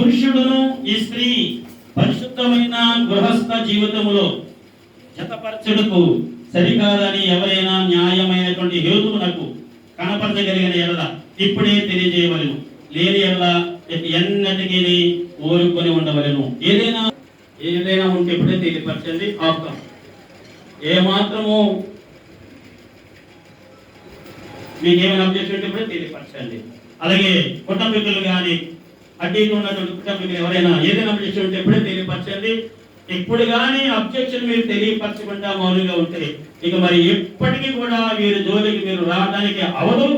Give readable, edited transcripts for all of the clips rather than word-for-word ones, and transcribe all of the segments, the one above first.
పురుషుడును ఈ స్త్రీ పరిశుద్ధమైన గృహస్థ జీవితములో జతపరచుటకు సరికాదని ఎవరైనా న్యాయమైనటువంటి హేతువునకు కనపరచగలిగిన ఎడల ఇప్పుడే తెలియజేయవలెను, లేని ఎడల ఎన్నటికీ ఊరుకొని ఉండవలెను. ఏదైనా ఉంటే ఇప్పుడే తెలియపరచండి. ఆపుతాం. ఏమాత్రము మీకు ఏమైనా అబ్జెక్షన్ ఉంటే ఇప్పుడే తెలియపరచండి. అలాగే కుటుంబీకులు కానీ అడ్డీ ఉన్నటువంటి కుటుంబీకులు ఎవరైనా ఏదైనా అబ్జెక్షన్ ఉంటే ఇప్పుడే తెలియపరచండి. ఇప్పుడు కానీ అబ్జెక్షన్ మీరు తెలియపరచకుండా మౌనంగా ఉంటే ఇక మరి ఎప్పటికీ కూడా వీరి జోలికి మీరు రావడానికి అవదు,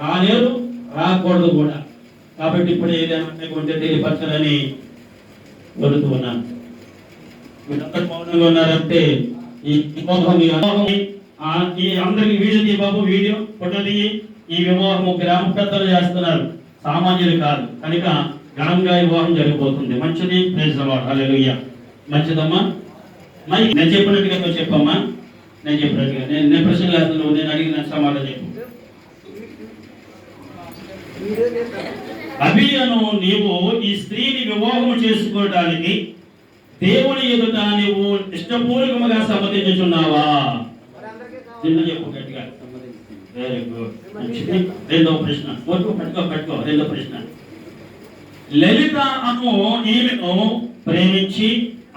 రాలేరు, రాకూడదు కూడా. కాబట్టి ఇప్పుడు ఏదైనా ఉంటే తెలియపరచాలని కోరుతూ ఉన్నాను. మీరందరూ మౌనంగా ఉన్నారంటే ఈ అందరికి వీడియో తీ బాబు, వీడియో ఫోటో తీయి. ఈ వివాహము గ్రామ పెద్దలు చేస్తున్నారు, సామాన్యులు కాదు. కనుక ఘనంగా వివాహం జరిగిపోతుంది. మంచిది. Praise the Lord. హల్లెలూయా. మంచిదమ్మా. మరి నేను చెప్పినట్టుగా నువ్వు చెప్పమ్మా. నేను చెప్పినట్టుగా నేను ప్రశ్నలు వేస్తున్నావు, నేను అడిగిన సమాధానం చెప్పు. అబియను, నీవు ఈ స్త్రీని వివాహము చేసుకోవడానికి దేవుని ఎదుట నీవు ఇష్టపూర్వకముగా సమ్మతించుచున్నావా? చిన్న చెప్పు గట్టిగా. Very good. రెండవ ప్రశ్న పట్టుకో. రెండవ ప్రశ్న, లలిత అను ఈమెను ప్రేమించి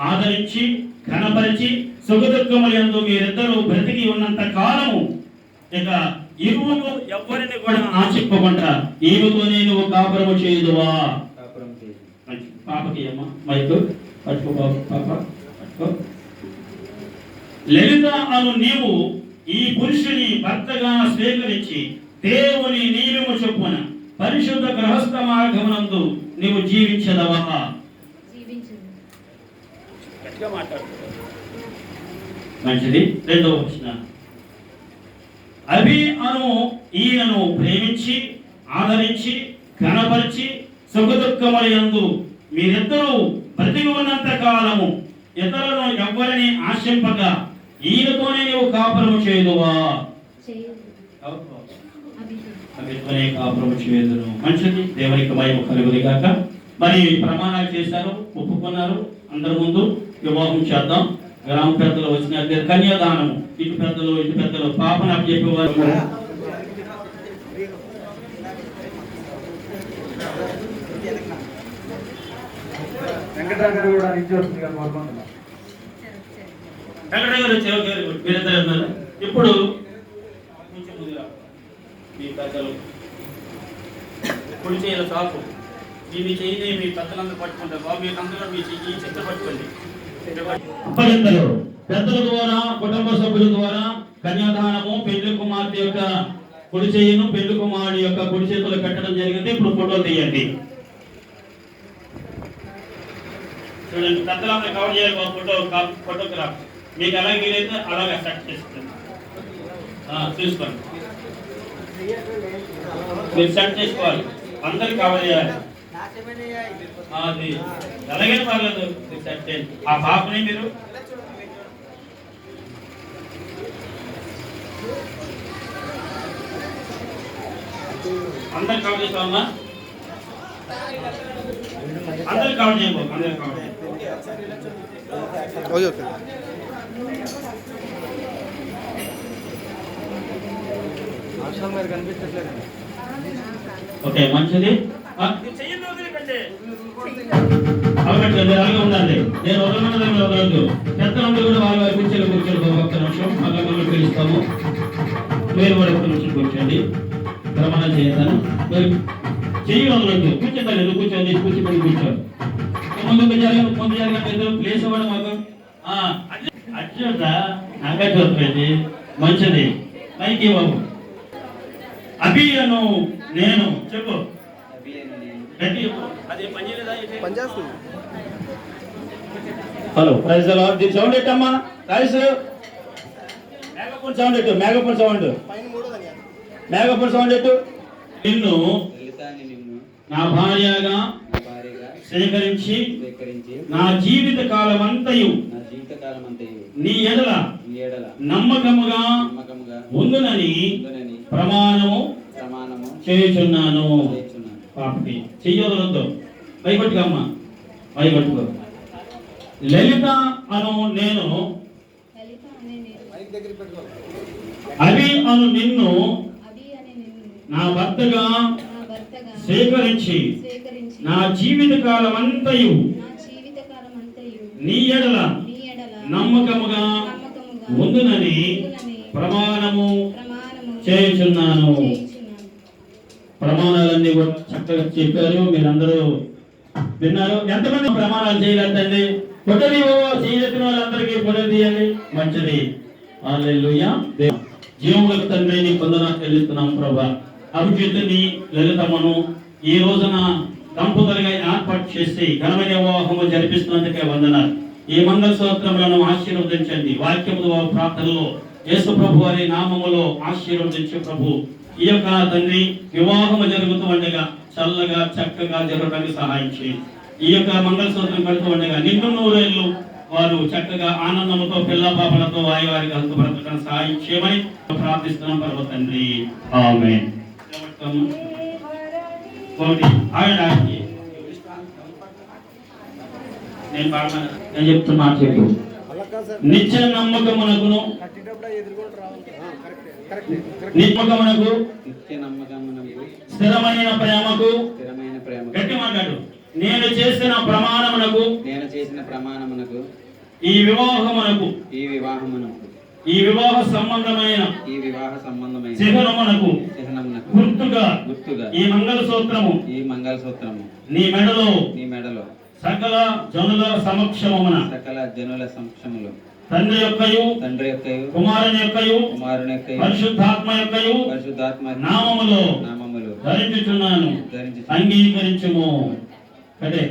ఆదరించి ఘనపరిచి సుఖదుఖములందు మీరిద్దరూ బ్రతికి ఉన్నంత కాలము ఇక ఇరువును ఎవరిని కూడా ఆశింపకుండా ఈమెతోనే నువ్వు కాపురము చేయదువా? పాపకి అమ్మ మైకు పట్టుకో బాబు, పాప పట్టుకో. లలిత అను నీవు ఈ పురుషుని భర్తగా స్వీకరించి దేవుని నియమము చొప్పున పరిశుద్ధ గృహస్థ మార్గమునందు నీవు జీవించదవా? మంచిది. రెండవ ప్రశ్న, అభి అను ఈయనను ప్రేమించి ఆదరించి ఘనపరిచి సుఖదుఖములందు మీరిద్దరూ బ్రతికి ఉన్నంత కాలము ఇతరులను ఎవ్వరిని ఆశింపక ఈయనతోనే నీవు కాపురము చేయదువా? అభితోనే కాపురము చేయదును. మంచిది. దేవునికి మహిమ కలుగును గాక. మరి ప్రమాణాలు చేశారు, ఒప్పుకున్నారు. అందరి ముందు వివాహం చేద్దాం. గ్రామ పెద్దలు వచ్చిన కన్యాదానము, ఇటు పెద్దలు పాపను అప్పచెప్పేవారు. వెంకటరావు కూడా మీరందరూ ఉన్నారు. ఇప్పుడు కొంచెం ముందుగా మీ పెద్దలు కుడి చేయాలి సాకు. మీ చెయ్యి మీ పెద్దలందరూ పట్టుకుంటారు బాబు. మీకు అందరూ మీ చెయ్యి చెత్త పట్టుకోండి. పెద్దల ద్వారా కుటుంబ సభ్యుల ద్వారా కన్యాదానము పెళ్లి కుమార్తె యొక్క కుడి చెయ్యను పెళ్లి కుమారుడి యొక్క కుడి చేతులు పెట్టడం జరిగింది. ఇప్పుడు ఫోటోలు తీయండి. చూడండి, పెద్దలందరూ కవర్ చేయాలి బాబు. ఫోటోగ్రాఫ్ మీకు ఎలా వీలైతే అలాగే సెట్ చేసుకోండి. చూసుకోండి, మీరు సెట్ చేసుకోవాలి. అందరికి కవర్ చేయాలి. అది అలాగే పర్లేదు, సెట్ చేయండి. ఆ పాపని మీరు అందరు కవర్ చేస్తామన్నా. అందరు కవర్ చేయబో. అందరు కవర్ చేయండి. ఓకే, మంచిది. అలాగే ఉండండి. నేను వదలదు. పెద్దలందరూ కూడా వాళ్ళ కూర్చొని ఒక్క నిమిషం మళ్ళీ పిలుస్తాము. మీరు కూడా ఒక్క నిమిషం కూర్చోండి. ప్రమాణం చేస్తాను. చెయ్యి వదలొద్దు. కూర్చోండి. కూర్చో. ముందు జరగదు. ప్లేస్ ఇవ్వడం మాకు అర్జున నాకే చూస్తుంది. మంచిది. పైకి బాబు. అభియను నేను చెప్పు. Hello, praise the Lord. Sound ఎట్టమ్మా రాయిస్. మేఘపూర్ సౌండ్ ఎట్టు. మేఘపూర్ సౌండ్ ఎట్టు. నిన్ను నా భార్యగా స్వీకరించి నా జీవిత కాలమంతయు నీ ఎడల నమ్మకముగా ఉండునని ప్రమాణము చేయుచున్నాను. పాపకి చెయ్యొదలొద్దు. పైకొట్టుకమ్మ, పైకొట్టుకో. లలిత అను నేను, అవి అను నిన్ను నా భర్తగా స్వీకరించి నా జీవిత కాలమంతయు నీ ఎడల నమ్మకముగా ఉందునని ప్రమాణము చేయుచున్నాను. ప్రమాణాలన్నీ కూడా చక్కగా చెప్పారు, మీరందరూ విన్నారు. ఎంతమంది ప్రమాణాలు చేయలేదండి? పొట్టది చేయని వాళ్ళందరికీ పొట్టది తీయండి. మంచిది. హల్లెలూయా. జీవముల తండ్రి నీ వందనాలు చెల్లిస్తున్నాం ప్రభా. అభిజిత్తుని లలితమ్మను ఈ రోజున దంపతులుగా ఏర్పాటు చేసి ఘనమైన వివాహము జరిపిస్తున్నందుకే వందనాలు. ఈ మంగళ స్తోత్రములను ఆశీర్వదించండి. వాక్యము ప్రార్థనలో యేసు ప్రభు వారి నామములో ఆశీర్వదించు ప్రభు. ఈ యొక్క తండ్రి వివాహము జరుగుతూ ఉండగా చల్లగా చక్కగా జరగడానికి సహాయం చేయండి. ఈ యొక్క మంగళ స్తోత్రం పెడుతూ ఉండగా నిండు నూరేళ్లు వారు చక్కగా ఆనందంతో పిల్ల పాపలతో వారికి హక్కు బ్రతకడానికి సహాయం చేయమని ప్రార్థిస్తున్నాం పర్వ తండ్రి. ఆమేన్. నేను చెప్తున్నా చెప్పు. నిత్య నమ్మకమునకును స్థిరమైన ప్రేమకు గట్టి మాట్లాడు. నేను చేసిన ప్రమాణమునకు ఈ వివాహమునకు ఈ వివాహ సంబంధమైన చిహ్నమునకు గుర్తుగా ఈ మంగళ సూత్రము నీ మెడలో సకల జనుల సమక్షమున తండ్రి యొక్కయు కుమారుని యొక్కయు పరిశుద్ధాత్మ యొక్కయు నామములో ధరించుచున్నాను. అంగీకరించుము. కదే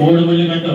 3 ముళ్ళు కట్టు.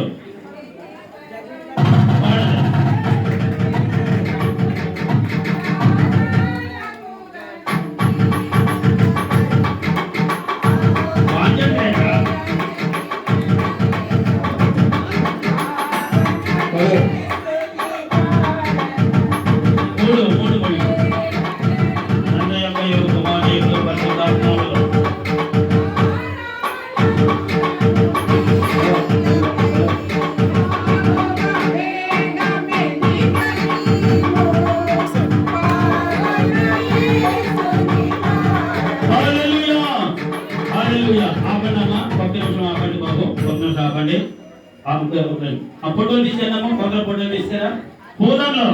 ఫోటోలు తీసానమ్మా, కొందరు ఫోటోలు తీసారా? పూలంలో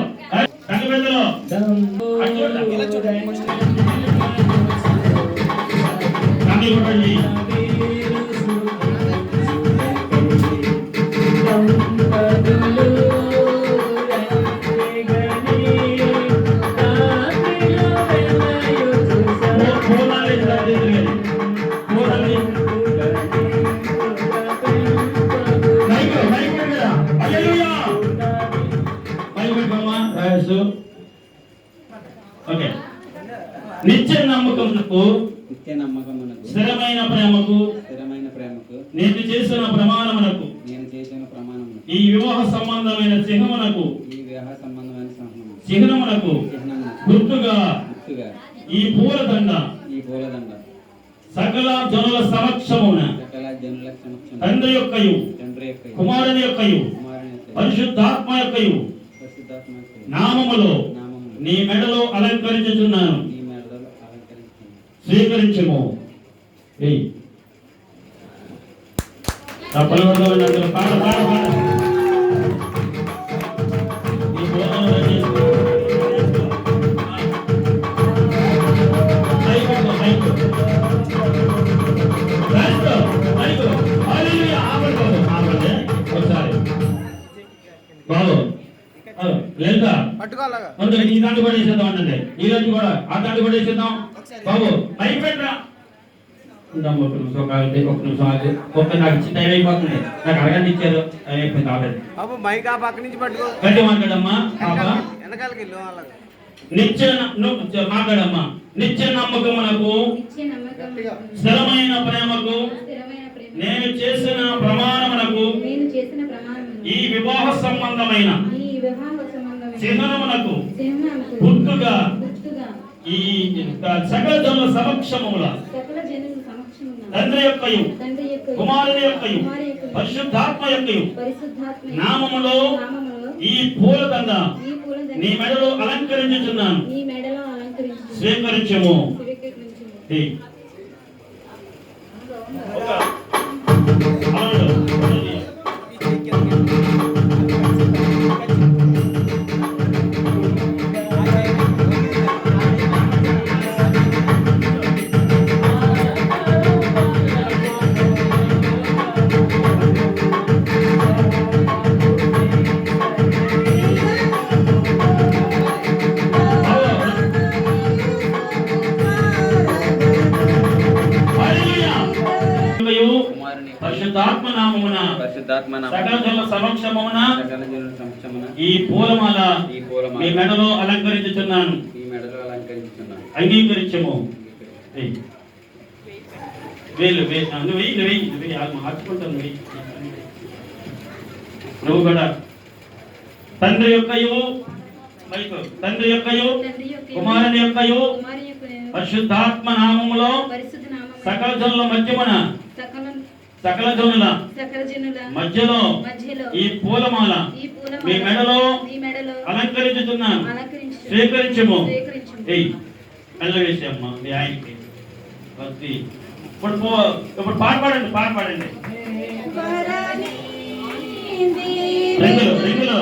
సంగపెద్దలో నిత్య నమ్మకమునకు స్థిరమైన ప్రేమకు నేను చేసిన ప్రమాణమునకు ఈ వివాహ సంబంధమైన చిహ్నమునకు గుర్తుగా ఈ పూలదండ సకల జనుల సమక్షమున తండ్రి యొక్కయు కుమారుని యొక్కయు పరిశుద్ధాత్మ యొక్కయు నామములో నీ మెడలో అలంకరించుచున్నాను. స్వీకరించుము. ఈ దాంట్లో కూడా వేసేద్దాం అంటే ఈ దాంట్లో కూడా ఆ దాంట్లో కూడా వేసేద్దాం బాబు. భయపెట్టరా ఒక నిమిషం నాకు ఇచ్చి టైం అయిపోతుంది. నాకు అడగండి ఇచ్చారు, టైం అయిపోయింది ఆల్రెడీ. గట్టి మాట్లాడమ్మా పాప. మాట్లాడమ్మా. నిత్య నమ్మకమునకు స్థిరమైన ప్రేమకు నేను చేసిన ప్రమాణమునకు ఈ వివాహ సంబంధమైన చిహ్నమునకు గుర్తుగా ఈ సకల జనుల సమక్షముల తండ్రి యొక్కయు కుమారుని యొక్కయు పరిశుద్ధాత్మ యొక్కయు నామములో ఈ పూలదండ నీ మెడలో అలంకరించుచున్నాను, స్వీకరించము. పరిశుద్ధాత్మ నామమున సకల జనుల సమక్షమున ఈ పూలమాల మీ మెడలో అలంకరించుచున్నాను, అంగీకరించము. మార్చుకుంటాను. నువ్వు కూడా తండ్రి యొక్కయు కుమారుని యొక్కయు పరిశుద్ధాత్మ నామములో సకల జనుల మధ్యమున సకల జనుల మధ్యలో ఈ పూలమాల మీ మెడలో అలంకరించుతున్నాను, స్వీకరించము. వేసేమ్మా మీ ఆయనకి. ఇప్పుడు పాడపాడండి. రింగులు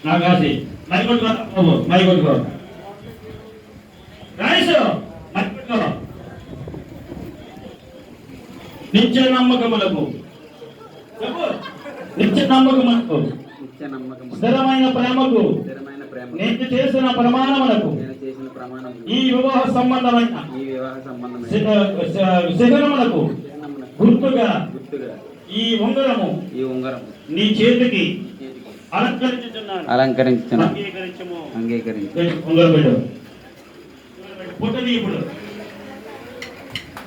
నాగాసి మైకొట్టుకో రాయిసు మైకొట్టుకో. నిత్య నమ్మకములకు స్థిరమైన ప్రేమకు నేను చేసిన ప్రమాణములకు ఈ వివాహ సంబంధమైన శిఖరములకు గుర్తుగా ఈ ఉంగరము నీ చేతికి అలంకరించుచున్నాను, అంగీకరించు. ఇప్పుడు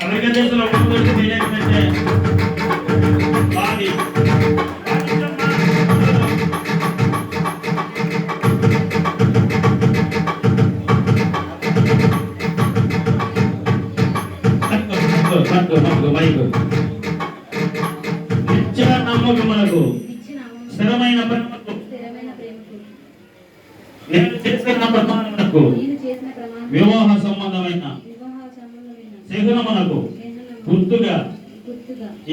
అమెరికా దేశంలో నిత్య నమ్మకమునకు స్థిరమైన ప్రేమకు నేను చేసిన ప్రమాణమునకు వివాహ సంబంధమైన శిఖరమునకు గుర్తుగా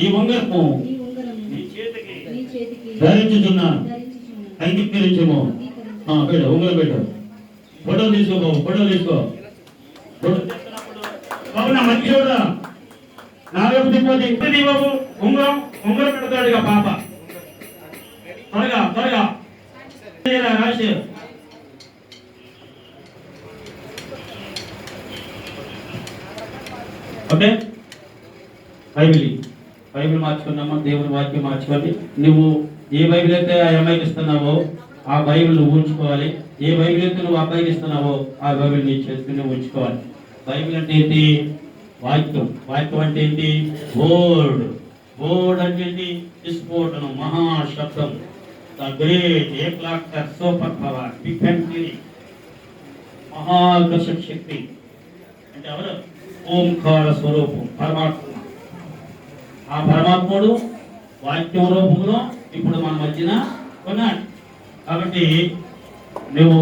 ఈ ఉంగరము నీ చేతికి ధరించుచున్నాను, అంగీకరించము. ఉంగరం పెట్టు. ఫోటో తీసుకో బాబు. నా మంచి చూడరా, నా వైపు తిప్పది బాబు. ఉంగరం పెడతాడు ఇక పాప. త్వరగా రాసి ఓకే. బైబిల్ మార్చుకున్నామా, దేవుని వాక్యం మార్చుకోవాలి. నువ్వు ఏ బైబిల్ అయితే ఆ అమ్మాయికి ఇస్తున్నావో ఆ బైబిల్ నువ్వు ఉంచుకోవాలి. ఏ బైబిల్ అయితే నువ్వు అబ్బాయికి ఇస్తున్నావో ఆ బైబిల్ నీ చేసుకుని నువ్వు ఉంచుకోవాలి. బైబిల్ అంటే ఏంటి? వాక్యం అంటే ఏంటి? వర్డ్ అంటే ఏంటి? విస్ఫోటనం, మహాశబ్దం, ద గ్రేట్ ఏక్లాక్టర్ సూపర్ పవర్, డిఫెంటివ్, మహాకర్ష శక్తి అంటే ఎవరు? ఓంకార స్వరూపం పరమాత్మ. ఆ పరమాత్ముడు వాక్యం రూపంలో ఇప్పుడు మన మధ్యన ఉన్నాడు. కాబట్టి నువ్వు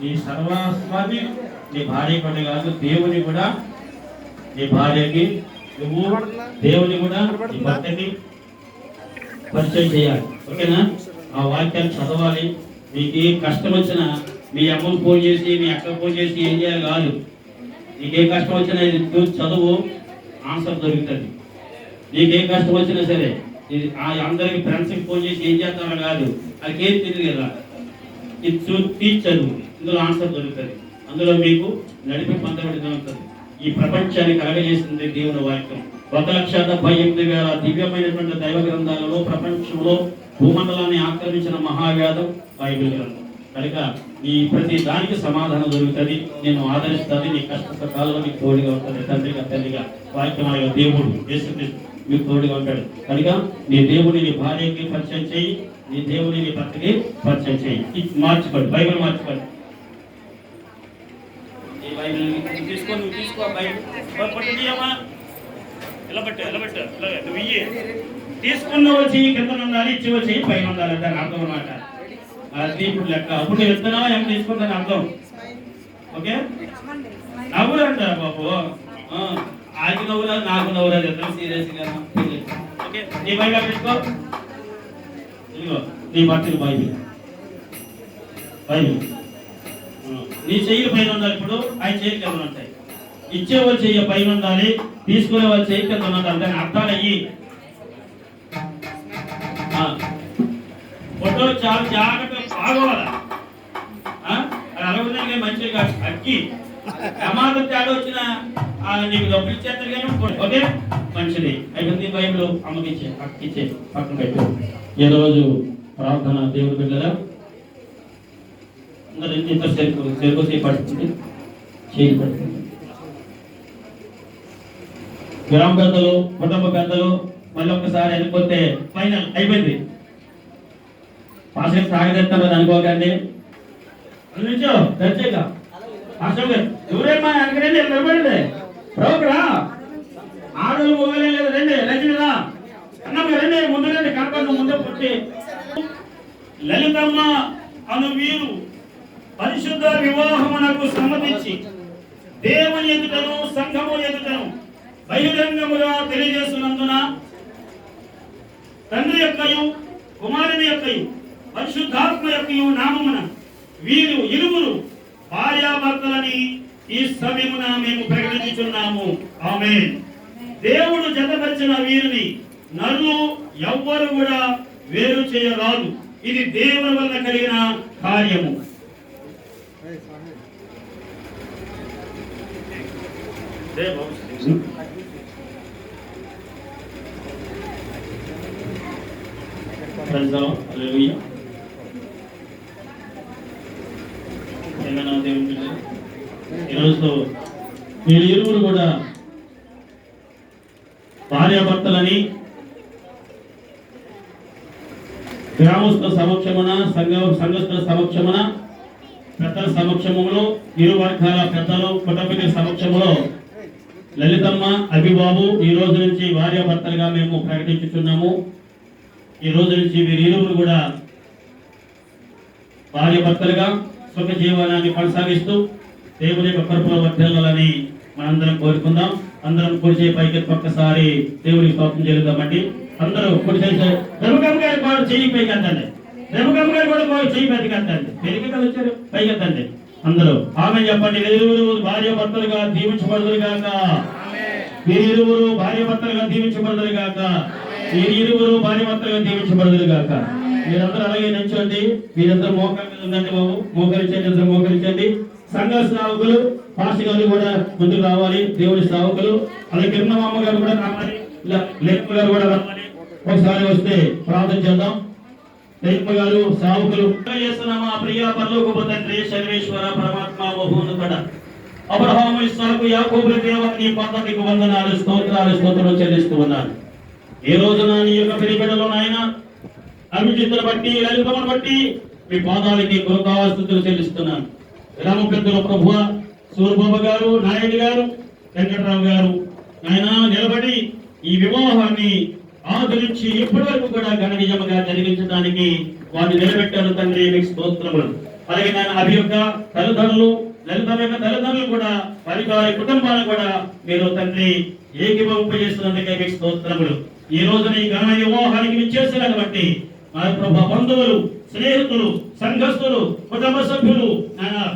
నీ సర్వస్వామి నీ భార్య కూడా కాదు, దేవుని కూడా నీ భార్యకి, నువ్వు దేవుని కూడా నీ భర్తకి పరిచయం చేయాలి. ఓకేనా? ఆ వాక్యాలు చదవాలి. మీకు ఏ కష్టం వచ్చినా మీ అమ్మకు ఫోన్ చేసి మీ అక్కకు ఫోన్ చేసి ఏం చేయాలి కాదు. నీకే కష్టం వచ్చినా ఇది చదువు, ఆన్సర్ దొరుకుతుంది. నీకే కష్టం వచ్చినా సరే ఇది అందరికి ఫ్రెండ్స్కి ఫోన్ చేసి ఏం చేస్తారో కాదు, అదికేం తెలియదు కదా. ఇది చూసి చదువు, ఇందులో ఆన్సర్ దొరుకుతుంది. అందులో మీకు నడిపి పొందబడి దొరుకుతుంది. ఈ ప్రపంచాన్ని కలగజేసింది దేవుని వాక్యం. 1,78,000 దివ్యమైనటువంటి దైవ గ్రంథాలలో ప్రపంచంలో భూమండలాన్ని ఆక్రమించిన మహావ్యాధం బైబిల్ గ్రంథం. కనుక ఈ ప్రతి దానికి సమాధానం దొరుకుతుంది. నేను ఆదరిస్తాను. నీ కష్ట సుఖాల్లో నీకు తోడుగా ఉంటుంది. తండ్రిగా తల్లిగా వాక్యమైన దేవుడు యేసుక్రీస్తు మీకు తోడుగా ఉంటాడు. కనుక నీ దేవుని నీ భార్యకి పరిచయం చేయి, నీ దేవుని నీ భర్తకి పరిచయం చేయి. మార్చుకోండి, బైబిల్ మార్చుకోండి. ఈ బైబిల్ తీసుకో బైబిల్ ఇలా పెట్టు నువ్వు ఇయ్యి. తీసుకున్న వచ్చి కింద ఉండాలి, ఇచ్చి వచ్చి పైన ఉండాలి అంటారు అర్థం అన్నమాట. అది ఇప్పుడు లెక్క. అప్పుడు నువ్వు ఇస్తున్నావా ఏమి తీసుకుంటాను అర్థం. ఓకే, నవ్వులు అంటారు బాబు. ఆకి నవ్వురా నాకు నవ్వురా ఇద్దరు సీరియస్గా. ఓకే, నీ బైబిల్ పెట్టుకో. ఇదిగో నీ భర్తకి బైబిల్ నీ చెయ్యి పైన ఉండాలి. ఇప్పుడు ఆయన చెయ్యి కింద ఉంటాయి. ఇచ్చే వాళ్ళు చెయ్యి పైన ఉండాలి, తీసుకునే వాళ్ళు చెయ్యి కింద ఉండాలి. దాని అర్థాలు అయ్యి ఫోటో చాలా జాగ్రత్తగా బాగోవాలా. అలా మంచిగా అక్కి ప్రమాదం తేడా వచ్చిన నీకు డబ్బులు ఇచ్చేస్తారు కానీ ఓకే మంచిది అయిపోయింది. బైబిల్ అమ్మకిచ్చే అక్కిచ్చే పక్కన పెట్టు. ఈ రోజు ప్రార్థన దేవుడు బిడ్డరా అందరూ ఇంత చేరుకొచ్చి పడుతుంది, చేయి పడుతుంది. గ్రామ పెద్దలు, కుటుంబ పెద్దలు మళ్ళీ ఒక్కసారి వెళ్ళిపోతే ఫైనల్ అయిపోయింది. పాస్టర్ సాగదెత్తారు అనుకోకండి. నుంచో దర్శక ఎవరేమ్మా అక్కడండి నిలబడండి. ప్రభురా ఆడలు మొగలే లేదు, రండి రజనిరా అన్నమ్మ రండి, ముందు రండి, కనపడి ముందే పుట్టి. లలితమ్మ అను వీరు పరిశుద్ధ వివాహమునకు సమ్మతించి దేవుని ఎదుటను సంఘము ఎదుటను బహిరంగముగా తెలియజేస్తున్నందున తండ్రి యొక్కయు కుమారుని యొక్కయు పరిశుద్ధాత్మ యొక్కయు నామమున వీరు ఇరువురు భార్యాభర్తలని ఈ సమయమున మేము ప్రకటించుచున్నాము. ఆమేన్. దేవుడు జతపరిచిన వీరిని నరులు ఎవ్వరు కూడా వేరు చేయరాదు. ఇది దేవుని వల్ల కలిగిన కార్యము. ఈరోజు మీరు ఇరువురు కూడా భార్యాభర్తలని గ్రామస్తుల సమక్షమున సంఘస్థుల సమక్షమున పెద్దల సమక్షములో ఇరు వర్గాల పెద్దలు కుటుంబీకుల సమక్షములో లలితమ్మ అభిబాబు ఈ రోజు నుంచి భార్యాభర్తలుగా మేము ప్రకటించుతున్నాము. ఈ రోజు నుంచి వీరు ఇరువురు కూడా భార్యాభర్తలుగా సుఖ జీవనాన్ని కొనసాగిస్తూ దేవుని యొక్క కృపలో వర్ధిల్లాలని మనందరం కోరుకుందాం. అందరం కుడిచే పైకి ఒక్కసారి దేవుడికి స్తోత్రం చేద్దామండి. అందరూ కుడి చేసే రఘుగమ్మ గారి కూడా చెయ్యి పైకి ఎత్తండి. రఘుగమ్మ గారు కూడా చెయ్యి పైకి ఎత్తండి. పెరిగి కదా వచ్చారు, పైకి ఎత్తండి అందరూ. ఆమె చెప్పండి. వీరిరువురు భార్యాభర్తలుగా దీవించబడుదురు గాక. వీరిరువురు భార్యాభర్తలుగా దీవించబడుదురు గాక. వీరిరువురు భార్యాభర్తలుగా దీవించబడుదురు గాక. మీరందరూ అలాగే నిల్చోండి. మీరందరూ మోకాళ్ళ మీద ఉండండి బాబు. మోకరించండి, అందరూ మోకరించండి. సంఘ శ్రావకులు పాస్టర్ గారు కూడా ముందుకు రావాలి. దేవుడి శ్రావకులు అలాగే కిరణమ్మ గారు కూడా రావాలి. ఇలా లేఖ గారు కూడా రావాలి. ఒకసారి వస్తే ప్రార్థన చేద్దాం. లేఖ గారు శ్రావకులు చేస్తున్నామా. ప్రియ పరలోకపు తండ్రి సర్వేశ్వర పరమాత్మ మహోన్నతుడ అబ్రహాము ఇస్సాకు యాకోబుల దేవా నీ పద్ధతికి వందనాలు స్తోత్రాలు చెల్లిస్తూ ఉన్నాను. ఈ రోజున నీ యొక్క పిలిపెడలో నాయన అభిజిత్తును బట్టి లలితమును బట్టి మీ పాదాలకి కృతజ్ఞతాస్తుతులు చెల్లిస్తున్నాను. గ్రామ పెద్దల ప్రభువ సూర్యబాబు గారు, నాయుడు గారు, వెంకటరావు గారు ఆయన నిలబడి ఈ వివాహాన్ని ఆదరించి ఇప్పటి వరకు కూడా ఘన విజయముగా జరిగించడానికి వారిని నిలబెట్టారు తండ్రి. మీకు స్తోత్రములు. అలాగే నేను అభి యొక్క తల్లిదండ్రులు, లలిత యొక్క తల్లిదండ్రులు కూడా వారి కుటుంబాలను కూడా మీరు తండ్రి ఏకీభవింపజేస్తున్నందుకే మీకు స్తోత్రములు. ఈ రోజున ఈ ఘన వివాహానికి విచ్చేసినటువంటి మా ప్రభు బంధువులు, స్నేహితులు, సంఘస్థులు, కుటుంబ సభ్యులు,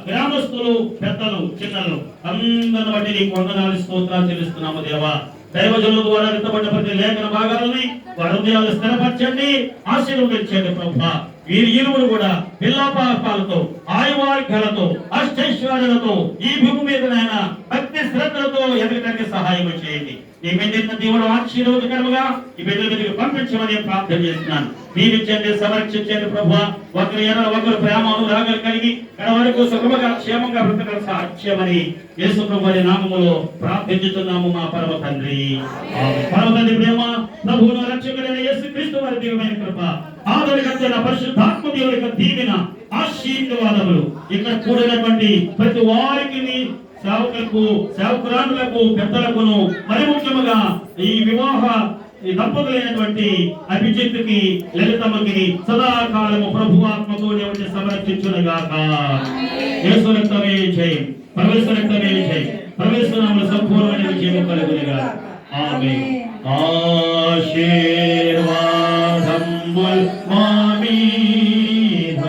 గ్రామస్తులు, పెద్దలు, చిన్నలు అందరిని బట్టి నీకు వందనాలు స్తోత్రాలు చెల్లిస్తున్నాము దేవా. దైవజనుల ద్వారా విత్తబడిన ప్రతి లేఖన భాగాలని వారి హృదయాలు స్థిరపరచండి, ఆశీర్వదించండి ప్రభువా. వీరి ఇరువురు కూడా పిల్లాపాపాలతో, ఆయువార్ఘలతో, అష్టైశ్వర్యాలతో ఈ భూమి మీద నాయన భక్తి శ్రద్ధలతో ఎదగడానికి సహాయం చేయండి. ఈ బిడ్డ దేవుడు ఆశీర్వాదకరముగా ఈ బిడ్డల మీదకి పంపించమని ప్రార్థన చేస్తున్నాను. దీవించండి, సంరక్షించండి ప్రభువా. ఒకరి ఎడల ఒకరు ప్రేమ అనురాగాలు కలిగి వరకు సుఖముగా క్షేమంగా బ్రతకగల సాధ్యమని యేసు ప్రభువు నామములో ప్రార్థించుతున్నాము మా పరమ తండ్రి. పరమ తండ్రి ప్రేమ, ప్రభువును రక్షకుడైన యేసుక్రీస్తు వారి దివ్యమైన కృప, ఆదరణకర్తైన పరిశుద్ధాత్మ దేవుని యొక్క దీవెన, ఆశీర్వాదములు ఇక్కడ కూడినటువంటి ప్రతి వారికి, సేవకులకు, సేవకురాండ్రులకు, పెద్దలకును, మరి ముఖ్యముగా ఈ వివాహ దంపతులైనటువంటి అభిజిత్తుకి, లలితమ్మకి సదాకాలము ప్రభువాత్మతో దేవుని సంరక్షించునుగాక. యేసు రక్తమే జయం, పరమేశ్వర రక్తమే జయం, పరమేశ్వర నామములో సంపూర్ణమైన విజయం కలుగునుగాక. ఆమేన్. ఆశీర్వాదముల్ మామీద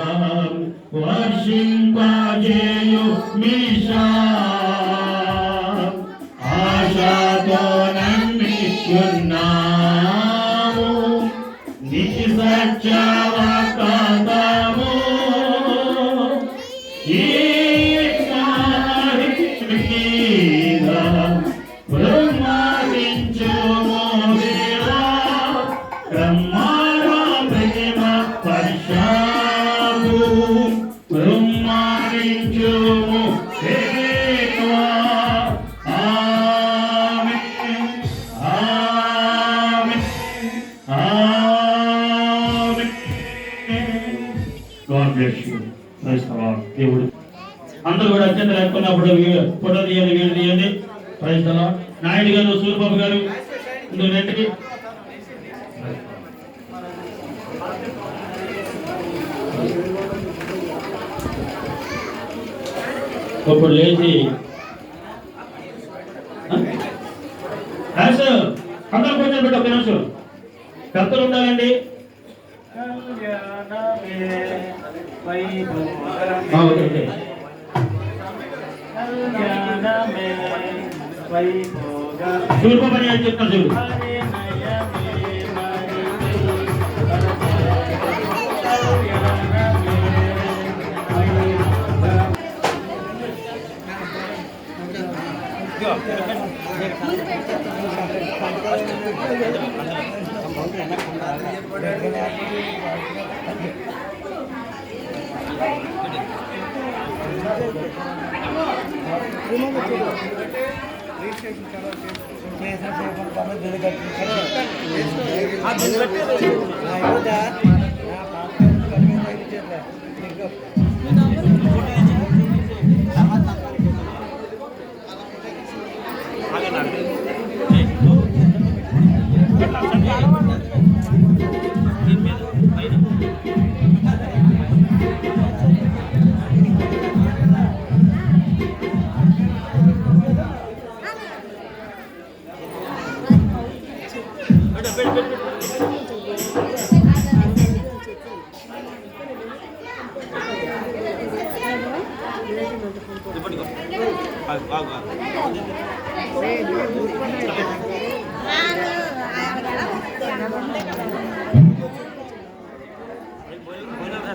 వర్షింపజేయు మిషా, ఆశతో నమ్మియున్నాము నీ సత్యవాక్యము. ఈ దేవుడు అందరూ కూడా అత్యంత లేకున్నప్పుడు ఫోటో తీయండి, వీళ్ళు తీయండి. Praise the lord. నాయుడు గారు, సూర్యబాబు గారు రెండుకి ఇప్పుడు లేచి అందరూ కూర్చొని పెట్టి ఒక నిమిషం కర్తలు ఉండాలండి. సూర్యబాబు అని చెప్తాను చూడు.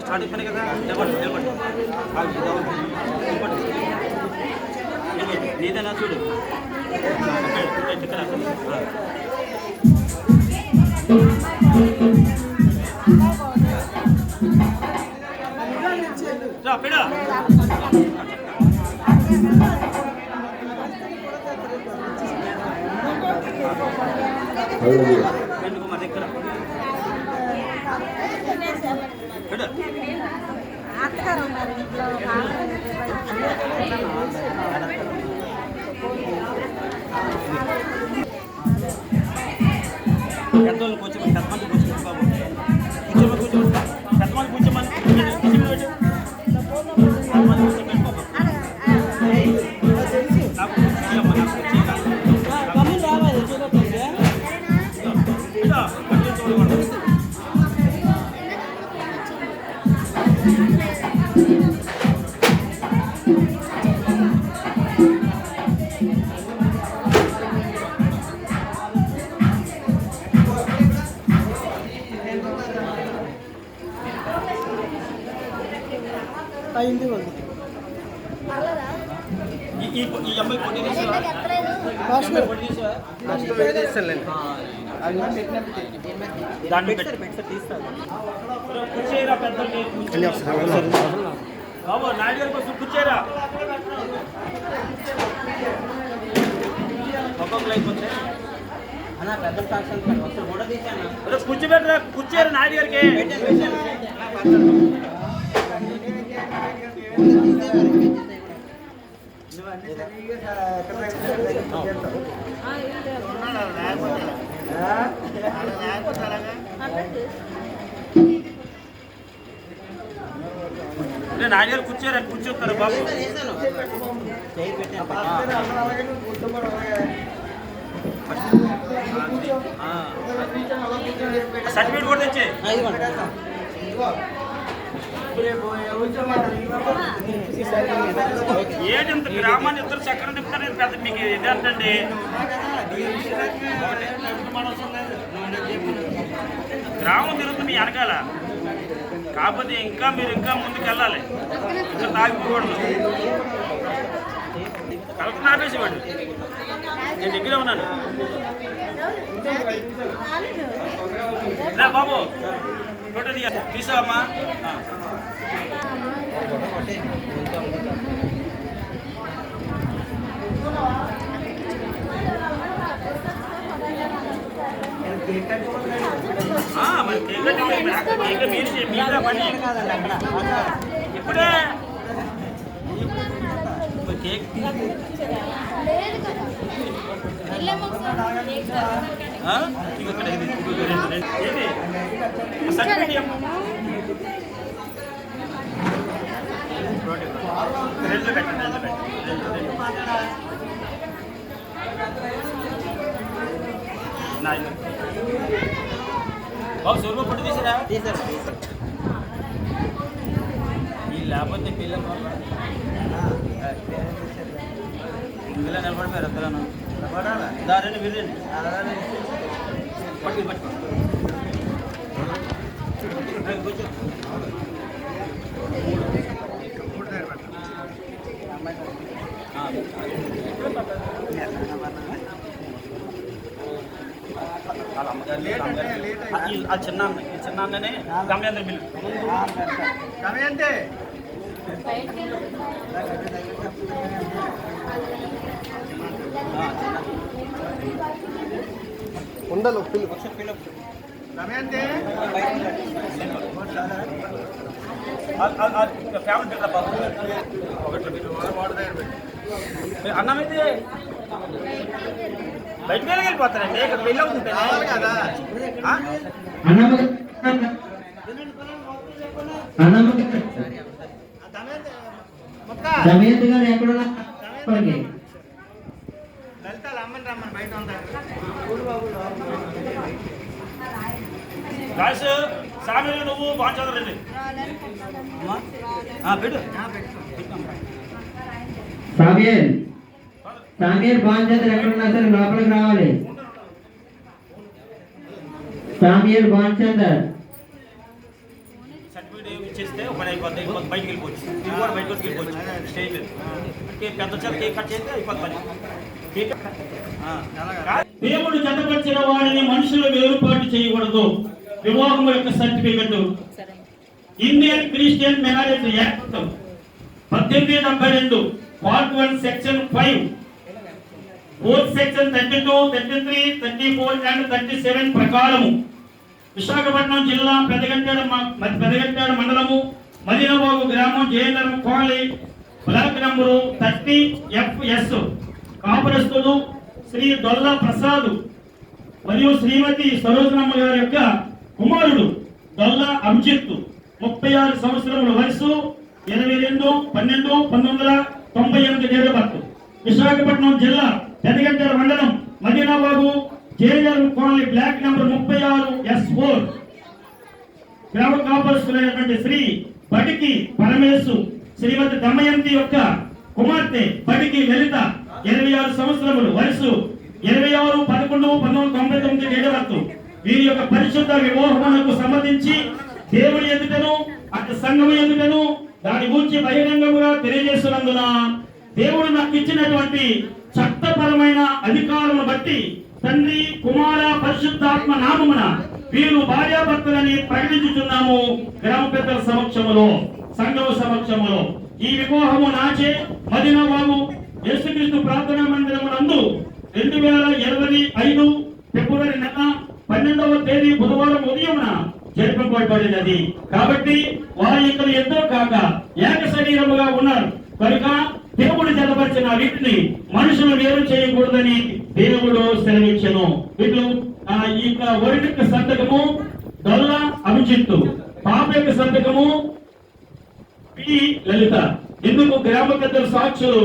స్టార్టింగ్ పని కదా నీదన్నా చూడు పెడా మా దగ్గర పెద్దోళ్ళు కూర్చోమని పెద్దమంది కూర్చోమని బాబు కూర్చోమని కూర్చోమని పెద్దమంది కూర్చోమని ఈ అమ్మాయి పొట్టి తీసావా? అమ్మాయి పొట్టి తీసావా? దాన్ని తీస్తాను. కూర్చేరా పెద్దకి. బాబు నాయుడు గారి కోసం కూర్చేరా. ఒక్కొక్కరు అయిపోతే అన్న పెద్ద సాక్షన్ ఒకసారి కూడా తీసాను. కూర్చోబెట్టరా, కూర్చేరా నాయుడు గారికి. నాయుడు గారు కూర్చోరా, కూర్చోతారు బాబు. సర్టిఫికేట్ కూడా తెచ్చే. ఏంటి గ్రామాన్ని ఇద్దరు చక్రం తిప్పుతారు పెద్ద మీకు ఇదేంటండి? గ్రామం తిరుగుతుంది మీ వెనకాల, కాకపోతే ఇంకా మీరు ఇంకా ముందుకు వెళ్ళాలి, ఇంకా తాగిపోకూడదు. కలెక్టర్ ఆపేసేవాడు, నేను దగ్గరే ఉన్నాను. బాబు ఫోటో తీసావమ్మా? మరి మీరు పని ఇప్పుడే కేక్ రెండు పెట్టండి. బాబు సూర్మ పొట్టు తీసారా? తీసారు. ఈ లేకపోతే పిల్లలు ఇందులో నిలబడిపోయారు. అద్దలను దారండి విరండి పట్టుకుని పట్టుకో. కూర్చో. ఆ చిన్ననే గమయంత్ర బిల్లు గమయంతే ఉండలు గమయంతే ఫ్యామిలీ అన్నమైతే బయటకు వెళ్ళిపోతారండి. ఇక్కడ పెళ్ళి అవుతుంది కదా. రాజు సామీలు నువ్వు బాగుంచదండి. పెట్టు సామీర్ బాగుంచంద్ర ఎక్కడున్నా సరే లోపలికి రావాలి. సామీర్ బాగుంచందర్ సర్టిఫికేట్ ఇచ్చేస్తే పని అయిపోద్ది. బయటకు వెళ్ళిపోవచ్చు. ఇది కూడా బయటకు వెళ్ళిపోవచ్చు. స్టేజ్ మీద పెద్ద వచ్చారు కేక్ కట్ చేస్తే అయిపోతుంది పని. దేవుడు జతపరిచిన వాడిని మనుషులు వేరుపాటు చేయకూడదు. వివాహం యొక్క certificate Indian Christian marriage act 1872 part 1 section 5 4 section 32, 33, 34 and 37 ప్రకారము విశాఖపట్నం జిల్లా పెదగంటాడ మండలము మదీనాబాగు గ్రామం Jayanagaram colony block number 30 FS కాపురస్తుడు శ్రీ దొల్ల ప్రసాద్ మరియు శ్రీమతి సరోజనమ్మ గారి యొక్క కుమారుడు దొల్ల అభిజిత్ 36 సంవత్సరముల వయసు 22/12/1998 డేట్ ఆఫ్ బర్త్ విశాఖపట్నం జిల్లా పెదగంటాడ మండలం Madinabagu Jayanagaram colony block number 36 S4 గ్రామ కాపురస్తులైనటువంటి శ్రీ బడికి పరమేశు శ్రీమతి దమయంతి యొక్క కుమార్తె బడికి లలిత 26 సంవత్సరములు వయసు 26/11/1999 డేట్ ఆఫ్ బర్త్ వీరి యొక్క పరిశుద్ధ వివాహమునకు సంబంధించి దేవుని ఎదుటను అటు సంఘము ఎదుటను దాని గురించి బహిరంగముగా తెలియజేస్తున్నందున దేవుడు నాకు ఇచ్చినటువంటి చట్టపరమైన అధికారమును బట్టి తండ్రి కుమార పరిశుద్ధాత్మ నామమున వీరు భార్యాభర్తలని ప్రకటించుచున్నాము. గ్రామ పెద్దల సమక్షములో, సంఘం సమక్షములో ఈ వివాహము నాచే మదినబాబు యేసుక్రీస్తు ప్రార్థనా మందిరమునందు 2025 ఫిబ్రవరి నెల 12వ తేదీ బుధవారం ఉదయమున జరిపింపబడినది. కాబట్టి వారి ఇక్కడ ఎంతో కాక ఏక శరీరముగా ఉన్నారు కనుక దేవుడు జతపరిచిన వీటిని మనుషులు వేరు చేయకూడదని దేవుడు సెలవించెను. వీళ్ళు ఈ యొక్క వరుడి యొక్క సంతకము దొల్ల అభిజిత్తు, పాప యొక్క సంతకము పి లలిత. ఎందుకు గ్రామ పెద్దల సాక్షులు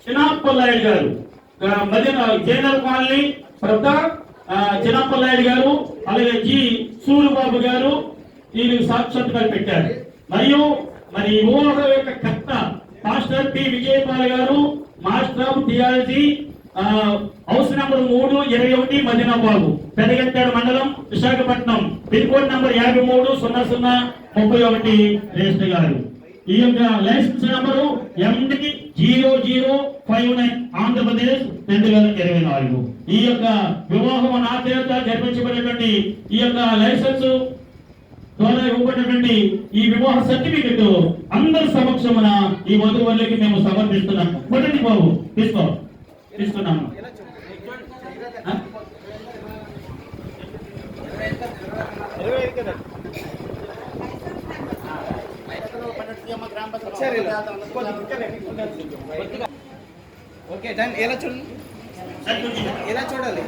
చిన్నప్పలనాయుడు గారు, మధ్యన జయనర్ కాలనీ ప్రతాప్ చిన్నప్పలనాయుడు గారు, అలాగే జి సూరిబాబు గారు వీళ్ళు సాక్షాత్కాలు పెట్టారు. మరియు మరి వివాహ యొక్క కర్త మాస్టర్ పి విజయపాల్ గారు, master of theology, house number 321 మదినాబాబు, Pedagantyada మండలం, Visakhapatnam, pin code number 530031 register గారు. ఈ యొక్క లైసెన్స్ నంబరు MD0059 ఆంధ్రప్రదేశ్ 2024. ఈ యొక్క వివాహం నా చేత జరిపించబడినటువంటి ఈ యొక్క లైసెన్స్ ద్వారా ఇవ్వబడినటువంటి ఈ వివాహ సర్టిఫికెట్ అందరి సమక్షమున ఈ వధువులకి మేము సమర్పిస్తున్నాము. కొట్టండి బాబు, తీసుకున్నాము. Okay done. ఎలా చూడండి, ఎలా చూడాలి?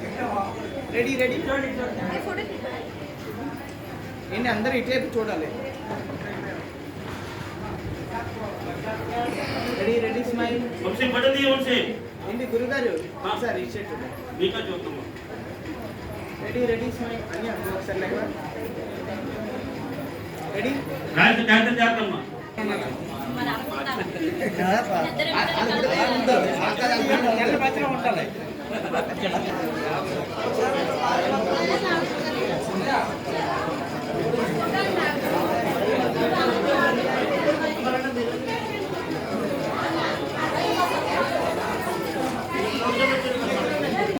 రెడీ రెడీ ఏంటి అందరూ ఇటువైపు చూడాలి. Ready ready smile. ఏంటి గురుగారు సార్ ఈ షర్ట్ రెడీ రెడీ స్మైల్ అని ఒకసారి లైవ్ రెడీ ఉండాలి.